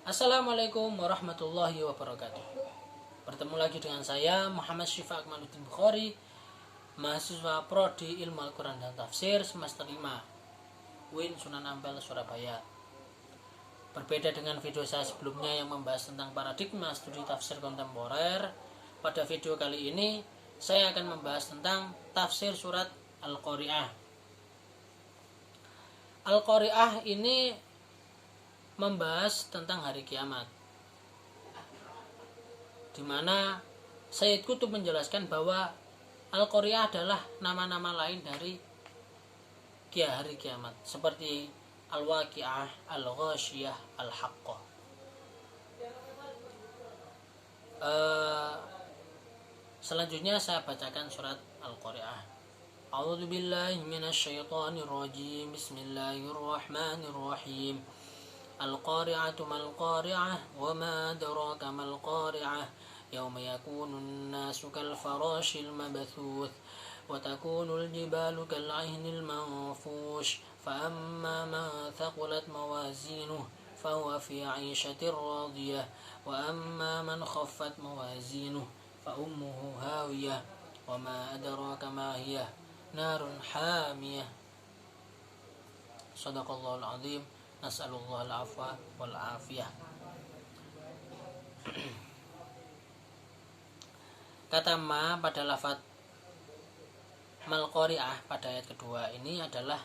Assalamualaikum warahmatullahi wabarakatuh. Bertemu lagi dengan saya Muhammad Syifa Akmaluddin Bukhari, mahasiswa Prodi Ilmu Al-Quran dan Tafsir semester 5 UIN Sunan Ampel, Surabaya. Berbeda dengan video saya sebelumnya yang membahas tentang paradigma studi tafsir kontemporer, pada video kali ini saya akan membahas tentang tafsir surat Al-Qari'ah. Al-Qari'ah ini membahas tentang hari kiamat, di mana Sayyid Qutb menjelaskan bahwa Al-Qari'ah adalah nama-nama lain dari hari kiamat, seperti Al-Waqi'ah, Al-Ghasyiyah, Al-Haqqah. Selanjutnya saya bacakan surat Al-Qari'ah. A'udzu billahi minasyaitonir rajim. Bismillahirrahmanirrahim. Al-Qari'atu mal-Qari'ah wa ma adraka mal-Qari'ah yawma yakunun nasu kal-farashil mabthuth wa takunul jibalu kal-'ihnil manfush fa amma man thaqulat mawazinuhu fa huwa fi 'ishatir radiyah wa amma man khaffat mawazinuhu fa ummuhu hawiyah wa ma adraka ma hiya narun hamiyah. Shadaqallahul 'azim. Nas'alullah al-afwa wal afiyah. Kata ma pada lafaz mal-Qari'ah pada ayat kedua ini adalah,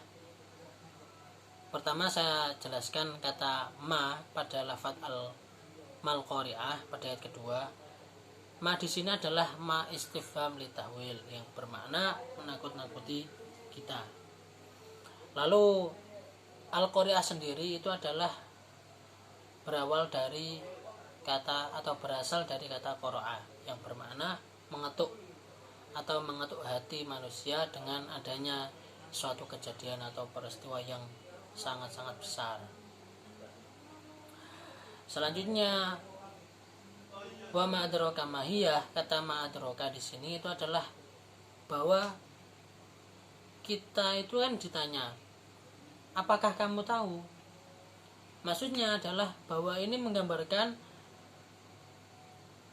pertama saya jelaskan kata ma pada lafaz mal-Qari'ah pada ayat kedua. Ma di sini adalah ma istifham litahwil yang bermakna menakut-nakuti kita. Lalu Al-Qari'ah sendiri itu adalah berawal dari kata atau berasal dari kata qara'a yang bermakna mengetuk atau mengetuk hati manusia dengan adanya suatu kejadian atau peristiwa yang sangat-sangat besar. Selanjutnya wa ma adraka ma hiya, kata ma adraka di sini itu adalah bahwa kita itu kan ditanya, apakah kamu tahu? Maksudnya adalah bahwa ini menggambarkan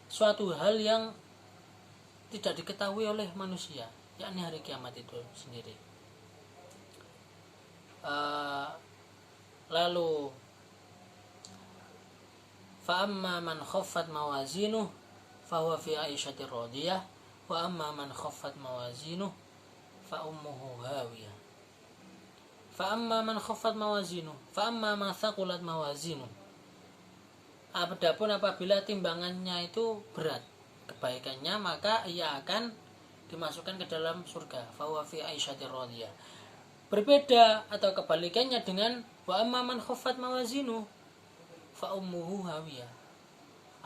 suatu hal yang tidak diketahui oleh manusia, yakni hari kiamat itu sendiri. Lalu fa amma man khaffat mawazinuhu fa huwa fi 'ishatir radiyah wa amma man khaffat mawazinuhu fa ummuhu hawiyah. Fa'amma man khaffat mawazinu, fa'amma man thaqulat mawazinu. Adapun apabila timbangannya itu berat kebaikannya, maka ia akan dimasukkan ke dalam surga. Fa huwa fi 'ishatir radiyah. Berbeda atau kebalikannya dengan wa amma man khaffat mawazinu fa ummuhu hawiyah.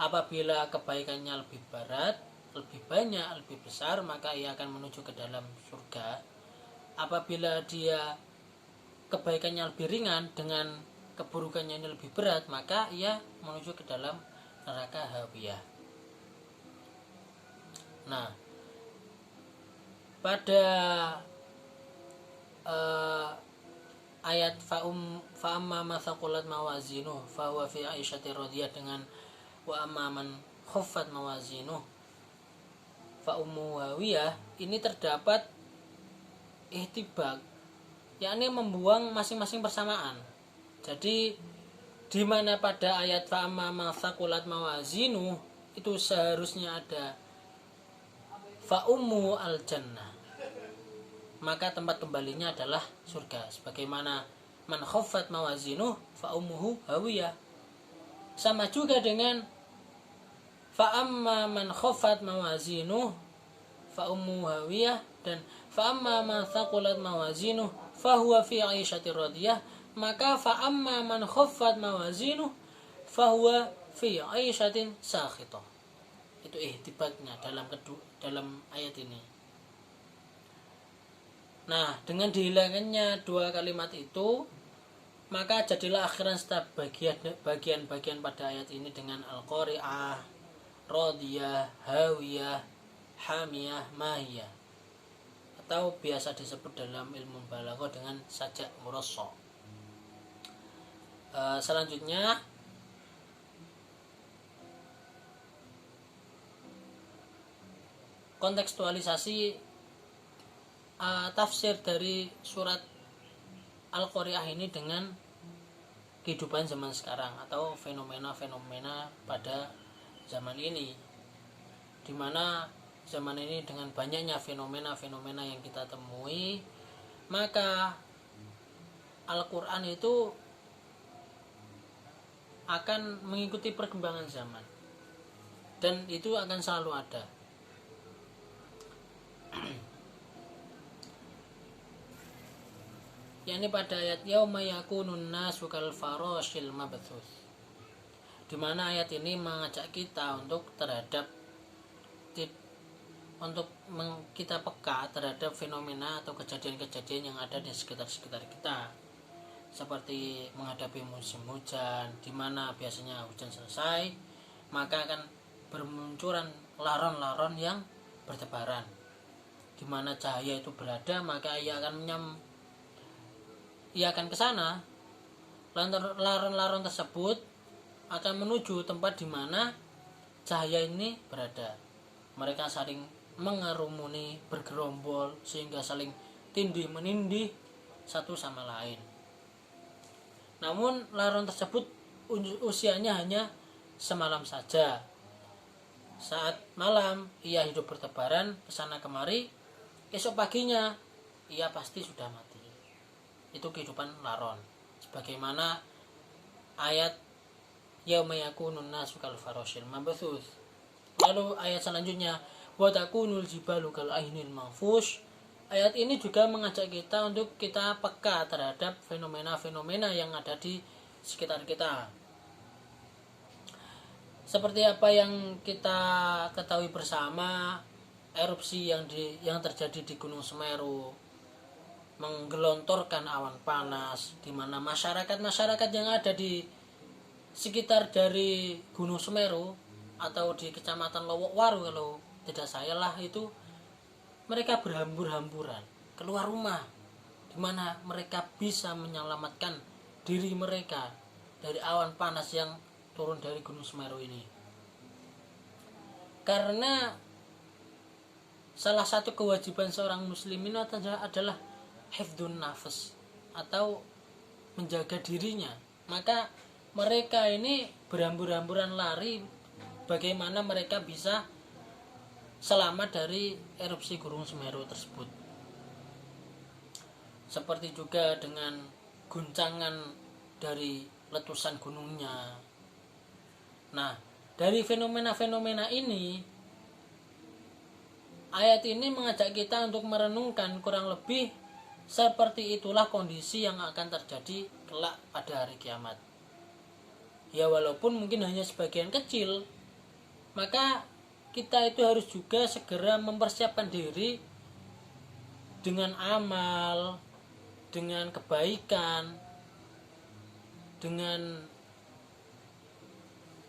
Apabila kebaikannya lebih berat, lebih banyak, lebih besar, maka ia akan menuju ke dalam surga. Apabila dia kebaikannya lebih ringan dengan keburukannya ini lebih berat, maka ia menuju ke dalam neraka hawiyah. Nah, pada ayat fa'amma ma thaqulat mawazinuhu fa huwa fi 'ishatir radiyah dengan wa amma man khaffat mawazinuhu fa ummuhu hawiyah, ini terdapat ihtibak, yakni membuang masing-masing bersamaan. Jadi di mana pada ayat fa'amma ma thaqulat mawazinu itu seharusnya ada fa'ummu al-jannah, maka tempat kembalinya adalah surga. Sebagaimana man khaffat mawazinu fa'ummuhu hawiyah. Sama juga dengan fa'amma man khaffat mawazinu fa'ummuhu hawiyah dan fa'amma man thaqulat mawazinu fahuwa fi 'ishatir radiyah, maka fa'amma man khaffat mawazinuhu fahuwa fi 'ishatin sakhitah. Itu ihtibatnya dalam ayat ini. Nah, dengan dihilangkannya dua kalimat itu, maka jadilah akhiran setiap bagian-bagian pada ayat ini dengan Al-Qari'ah, Radiyah, Hawiyah, Hamiyah, Mahiyah, atau biasa disebut dalam ilmu balaghah dengan sajak murassah. Selanjutnya kontekstualisasi tafsir dari surat Al-Qari'ah ini dengan kehidupan zaman sekarang atau fenomena-fenomena pada zaman ini, dimana zaman ini dengan banyaknya fenomena-fenomena yang kita temui, maka Al-Quran itu akan mengikuti perkembangan zaman dan itu akan selalu ada. Yakni pada ayat yauma yakunun nasu kal farashil mabthuth, di mana ayat ini mengajak kita untuk kita peka terhadap fenomena atau kejadian-kejadian yang ada di sekitar kita, seperti menghadapi musim hujan, di mana biasanya hujan selesai maka akan bermunculan laron-laron yang bertebaran, di mana cahaya itu berada maka ia akan ke sana. Laron-laron tersebut akan menuju tempat di mana cahaya ini berada. Mereka saling mengerumuni, bergerombol sehingga saling tindih menindih satu sama lain. Namun laron tersebut usianya hanya semalam saja. Saat malam ia hidup bertebaran kesana kemari, esok paginya ia pasti sudah mati. Itu kehidupan laron, sebagaimana ayat yauma yakunun nasu kal farashil mabthuth. Lalu ayat selanjutnya wa takunul jibalu kal ainil manfush. Ayat ini juga mengajak kita untuk kita peka terhadap fenomena-fenomena yang ada di sekitar kita. Seperti apa yang kita ketahui bersama, erupsi yang terjadi di Gunung Semeru menggelontorkan awan panas, di mana masyarakat yang ada di sekitar dari Gunung Semeru atau di Kecamatan Lowokwaru kalau tidak salah itu, mereka berhambur-hamburan keluar rumah, di mana mereka bisa menyelamatkan diri mereka dari awan panas yang turun dari Gunung Semeru ini. Karena salah satu kewajiban seorang muslimin adalah hifdzun nafas atau menjaga dirinya, maka mereka ini berhambur-hamburan lari bagaimana mereka bisa selamat dari erupsi Gunung Semeru tersebut. Seperti juga dengan guncangan dari letusan gunungnya. Nah, dari fenomena-fenomena ini, ayat ini mengajak kita untuk merenungkan kurang lebih seperti itulah kondisi yang akan terjadi kelak pada hari kiamat. Ya walaupun mungkin hanya sebagian kecil, maka kita itu harus juga segera mempersiapkan diri dengan amal, dengan kebaikan, dengan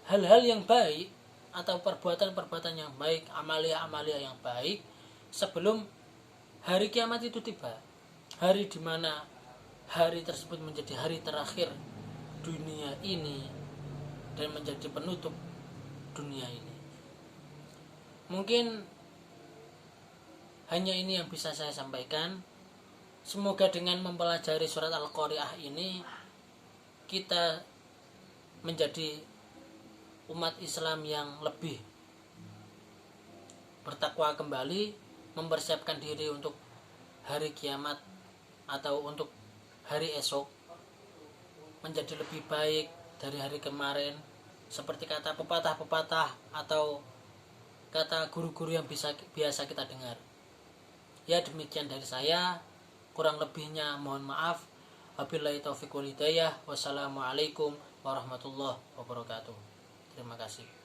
hal-hal yang baik atau perbuatan-perbuatan yang baik, amalia-amalia yang baik sebelum hari kiamat itu tiba. Hari di mana hari tersebut menjadi hari terakhir dunia ini dan menjadi penutup dunia ini. Mungkin hanya ini yang bisa saya sampaikan. Semoga dengan mempelajari surat Al-Qari'ah ini kita menjadi umat Islam yang lebih bertakwa kembali, mempersiapkan diri untuk hari kiamat atau untuk hari esok menjadi lebih baik dari hari kemarin, seperti kata pepatah-pepatah atau kata guru-guru yang biasa kita dengar. Ya demikian dari saya, kurang lebihnya mohon maaf. Wabillahi taufiq wal hidayah. Wassalamualaikum warahmatullahi wabarakatuh. Terima kasih.